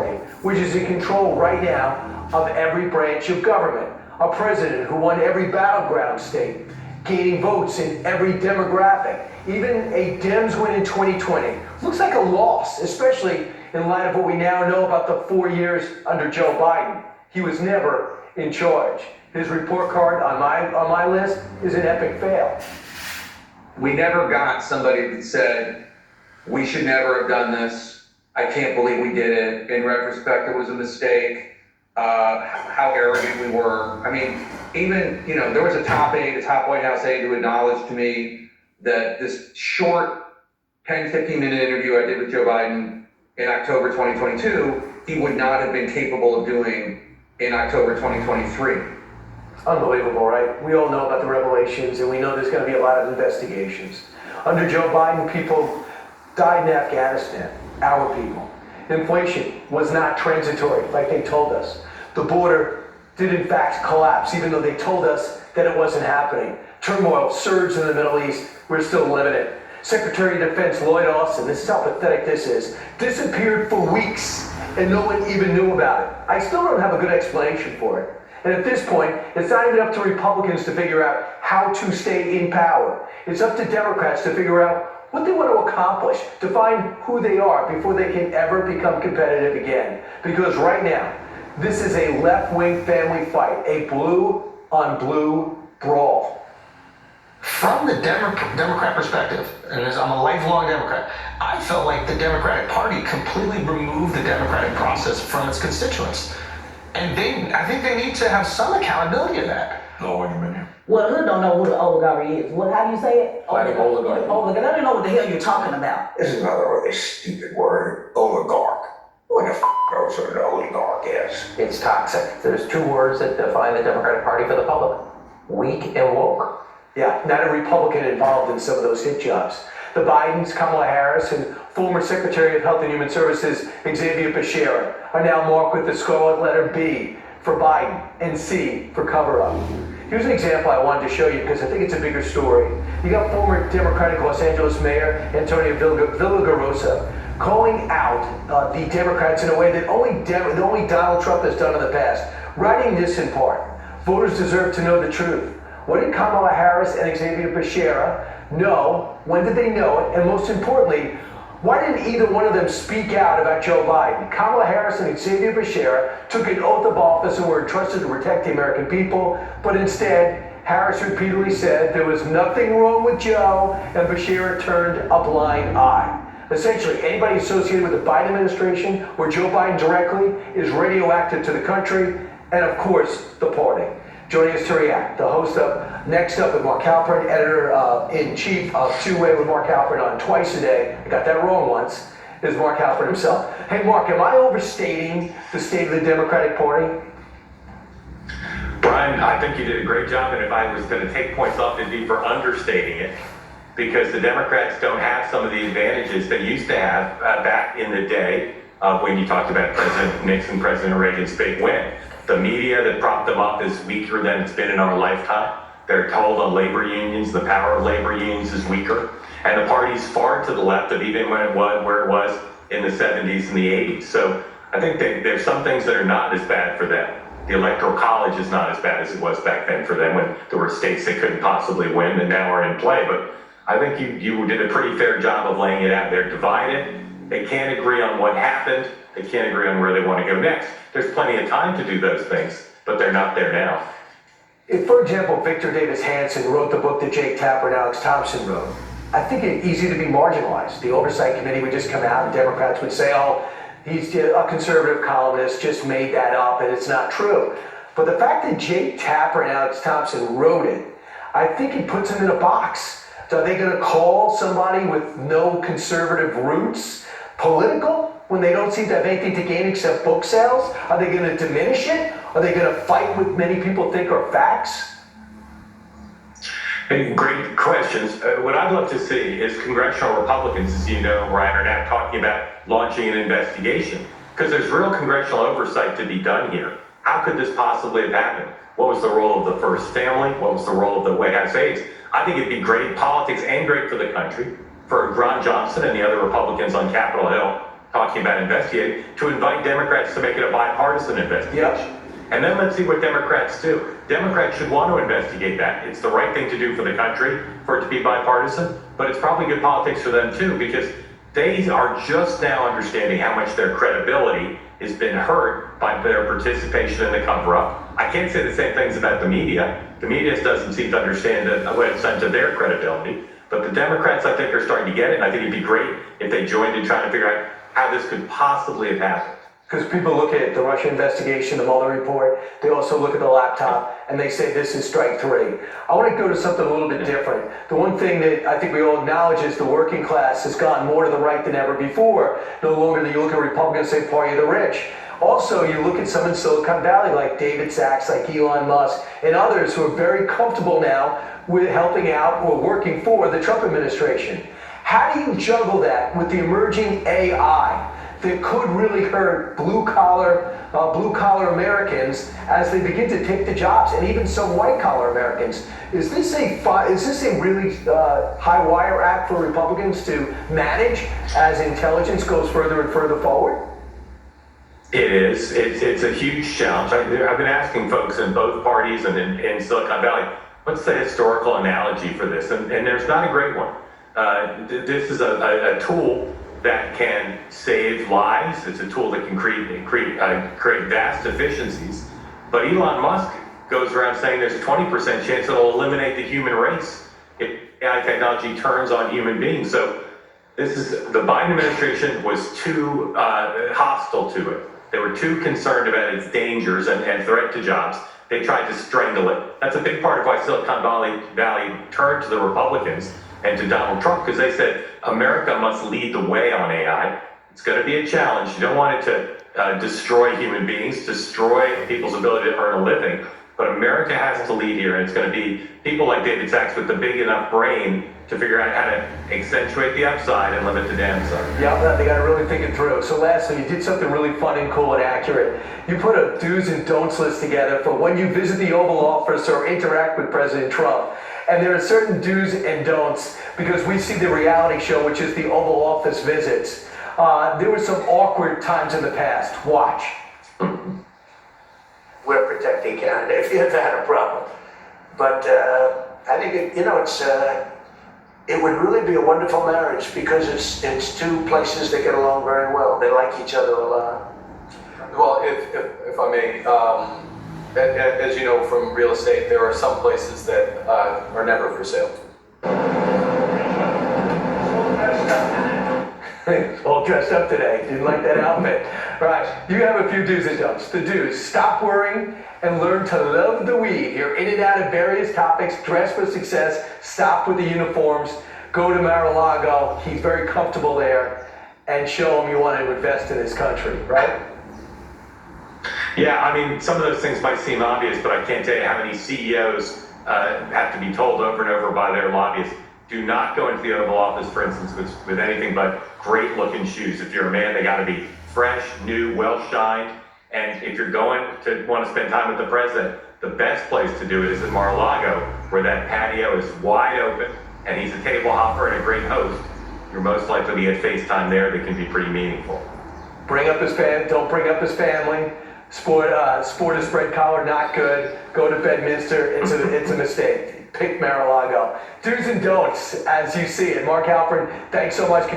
Party, which is in control right now of every branch of government. A president who won every battleground state, gaining votes in every demographic. Even a Dems win in 2020 looks like a loss, especially in light of what we now know about the 4 years under Joe Biden. He was never in charge. His report card on my list is an epic fail. We never got somebody that said, we should never have done this. I can't believe we did it. In retrospect, it was a mistake. How arrogant we were. I mean, even, there was a top White House aide who acknowledged to me that this short 10, 15-minute interview I did with Joe Biden in October 2022, he would not have been capable of doing in October 2023. Unbelievable, right? We all know about the revelations, and we know there's going to be a lot of investigations. Under Joe Biden, people died in Afghanistan, our people. Inflation was not transitory, like they told us. The border did in fact collapse, even though they told us that it wasn't happening. Turmoil surged in the Middle East. We're still living it. Secretary of Defense Lloyd Austin, this is how pathetic this is, disappeared for weeks, and no one even knew about it. I still don't have a good explanation for it. And at this point, it's not even up to Republicans to figure out how to stay in power. It's up to Democrats to figure out what they want to accomplish, to find who they are before they can ever become competitive again. Because right now, this is a left-wing family fight, a blue-on-blue brawl. From the Democrat perspective, and as I'm a lifelong Democrat, I felt like the Democratic Party completely removed the democratic process from its constituents. And I think they need to have some accountability of that. No argument here. Well, hood don't know what an oligarchy is. How do you say it? Oligarchy. Oligarchy. I don't know what the hell you're talking about. This is another really stupid word, oligarch. What the knows what an oligarch is? It's toxic. There's two words that define the Democratic Party for the public: weak and woke. Yeah, not a Republican involved in some of those hit jobs. The Bidens, Kamala Harris, and former Secretary of Health and Human Services Xavier Becerra are now marked with the scarlet letter B for Biden and C for cover-up. Here's an example I wanted to show you because I think it's a bigger story. You got former Democratic Los Angeles Mayor Antonio Villaraigosa calling out the Democrats in a way that only Donald Trump has done in the past, writing this in part: voters deserve to know the truth. What did Kamala Harris and Xavier Becerra know? When did they know it? And most importantly, why didn't either one of them speak out about Joe Biden? Kamala Harris and Xavier Becerra took an oath of office and were entrusted to protect the American people, but instead, Harris repeatedly said there was nothing wrong with Joe, and Becerra turned a blind eye. Essentially, anybody associated with the Biden administration or Joe Biden directly is radioactive to the country and, of course, the party. Joining us to react, the host of Next Up with Mark Halperin, editor-in-chief of Two-Way with Mark Halperin on Twice a Day. I got that wrong once. Is Mark Halperin himself. Hey, Mark, am I overstating the state of the Democratic Party? Brian, I think you did a great job, and if I was going to take points off, it'd be for understating it, because the Democrats don't have some of the advantages they used to have back in the day when you talked about President Nixon, President Reagan's big win. The media that propped them up is weaker than it's been in our lifetime. They're told on labor unions, the power of labor unions is weaker. And the party's far to the left of even when it was where it was in the 70s and the 80s. So I think there's some things that are not as bad for them. The Electoral College is not as bad as it was back then for them when there were states they couldn't possibly win and now are in play. But I think you did a pretty fair job of laying it out. They're divided. They can't agree on what happened. They can't agree on where they want to go next. There's plenty of time to do those things, but they're not there now. If, for example, Victor Davis Hanson wrote the book that Jake Tapper and Alex Thompson wrote, I think it's easy to be marginalized. The Oversight Committee would just come out and Democrats would say, oh, he's a conservative columnist, just made that up and it's not true. But the fact that Jake Tapper and Alex Thompson wrote it, I think it puts them in a box. So are they going to call somebody with no conservative roots political when they don't seem to have anything to gain except book sales? Are they going to diminish it? Are they going to fight what many people think are facts? Hey, great questions. What I'd love to see is congressional Republicans, as you know, Ryan, are now talking about launching an investigation because there's real congressional oversight to be done here. How could this possibly have happened? What was the role of the first family? What was the role of the White House aides? I think it'd be great politics and great for the country for Ron Johnson and the other Republicans on Capitol Hill talking about investigating, to invite Democrats to make it a bipartisan investigation. And then let's see what Democrats do. Democrats should want to investigate that. It's the right thing to do for the country, for it to be bipartisan, but it's probably good politics for them too, because they are just now understanding how much their credibility has been hurt by their participation in the cover-up. I can't say the same things about the media. The media doesn't seem to understand what it's done to their credibility. But the Democrats, I think, are starting to get it. And I think it'd be great if they joined in trying to figure out how this could possibly have happened. Because people look at the Russia investigation, the Mueller report, they also look at the laptop, and they say this is strike three. I want to go to something a little bit different. The one thing that I think we all acknowledge is the working class has gotten more to the right than ever before. No longer do you look at Republicans and say party of the rich. Also, you look at some in Silicon Valley like David Sachs, like Elon Musk, and others who are very comfortable now with helping out or working for the Trump administration. How do you juggle that with the emerging AI that could really hurt blue collar Americans as they begin to take the jobs, and even some white collar Americans? Is this a really high wire act for Republicans to manage as intelligence goes further and further forward? It is. It's a huge challenge. I've been asking folks in both parties and in Silicon Valley, what's the historical analogy for this? And there's not a great one. This is a tool that can save lives. It's a tool that can create vast efficiencies. But Elon Musk goes around saying there's a 20% chance it'll eliminate the human race if AI technology turns on human beings. So the Biden administration was too hostile to it. They were too concerned about its dangers and threat to jobs. They tried to strangle it. That's a big part of why Silicon Valley turned to the Republicans and to Donald Trump, because they said America must lead the way on AI. It's going to be a challenge. You don't want it to destroy human beings, destroy people's ability to earn a living, but America has to lead here, and it's going to be people like David Sachs with the big enough brain to figure out how to accentuate the upside and limit the downside. Yeah, they got to really think it through. So lastly, you did something really fun and cool and accurate. You put a do's and don'ts list together for when you visit the Oval Office or interact with President Trump. And there are certain do's and don'ts because we see the reality show, which is the Oval Office visits. There were some awkward times in the past. Watch. We're protecting Canada if you ever had a problem. But I think it would really be a wonderful marriage because it's two places that get along very well. They like each other a lot. Well, if I may, as you know from real estate, there are some places that are never for sale. All dressed up today. Didn't like that outfit. Right. You have a few do's and don'ts. The do's: stop worrying and learn to love the weed. You're in and out of various topics. Dress for success. Stop with the uniforms. Go to Mar-a-Lago. He's very comfortable there. And show him you want to invest in this country, right? Yeah, I mean, some of those things might seem obvious, but I can't tell you how many CEOs have to be told over and over by their lobbyists, do not go into the Oval Office, for instance, with anything but great-looking shoes. If you're a man, they got to be fresh, new, well-shined. And if you're going to want to spend time with the president, the best place to do it is at Mar-a-Lago, where that patio is wide open, and he's a table hopper and a great host. You're most likely to get FaceTime there that can be pretty meaningful. Bring up his don't bring up his family. Sport a spread collar, not good. Go to Bedminster, it's a mistake. Pick Mar-a-Lago. Do's and don'ts as you see it. Mark Halpern, thanks so much.